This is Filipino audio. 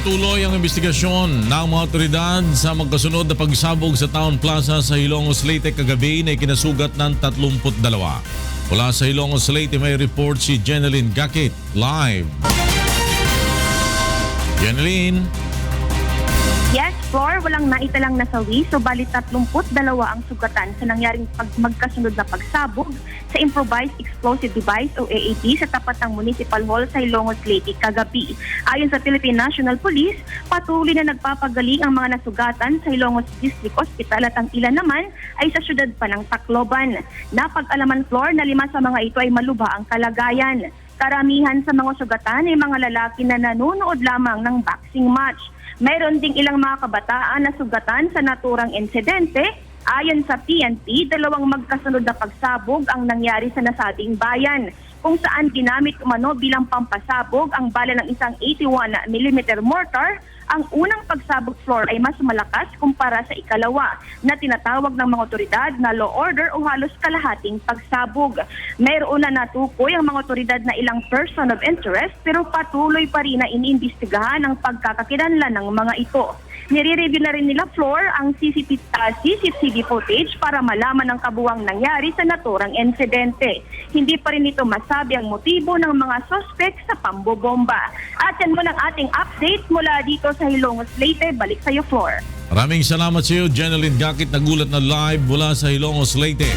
Patuloy ang investigasyon ng mga otoridad sa magkasunod na pagsabog sa Town Plaza sa Ilongos Leyte kagabi na ikinasugat ng 32. Mula sa Ilongos Leyte may report si Jeneline Gakit live. Jeneline. Yes, Flor, walang naitalang nasawi, subalit 32 ang sugatan sa nangyaring magkasunod na pagsabog sa Improvised Explosive Device o AED sa tapat ng Municipal Hall sa Ilongos Leyte kagabi. Ayon sa Philippine National Police, patuloy na nagpapagaling ang mga nasugatan sa Ilongos District Hospital at ang ilan naman ay sa syudad pa ng Tacloban. Napag-alaman, Flor, na 5 sa mga ito ay malubha ang kalagayan. Karamihan sa mga sugatan ay mga lalaki na nanonood lamang ng boxing match. Mayroon ding ilang mga kabataan na sugatan sa naturang insidente. Ayon sa PNP, 2 magkasunod na pagsabog ang nangyari sa nasabing bayan, kung saan ginamit umano bilang pampasabog ang bala ng isang 81mm mortar. Ang unang pagsabog, Floor, ay mas malakas kumpara sa ikalawa na tinatawag ng mga otoridad na law order o halos kalahating pagsabog. Mayroon na natukoy ang mga otoridad na ilang person of interest pero patuloy pa rin na iniimbestigahan ang pagkakakilanlan ng mga ito. Nire-review na rin nila, Floor, ang CCTV footage para malaman ang kabuuang nangyari sa naturang insidente. Hindi pa rin ito masabi ang motibo ng mga suspect sa pambobomba. At yan mo ng ating update mula dito sa Ilongos Leyte. Balik sa iyo, Floor. Maraming salamat sa iyo, Jeneline Gakit, nagulat na live mula sa Ilongos Leyte.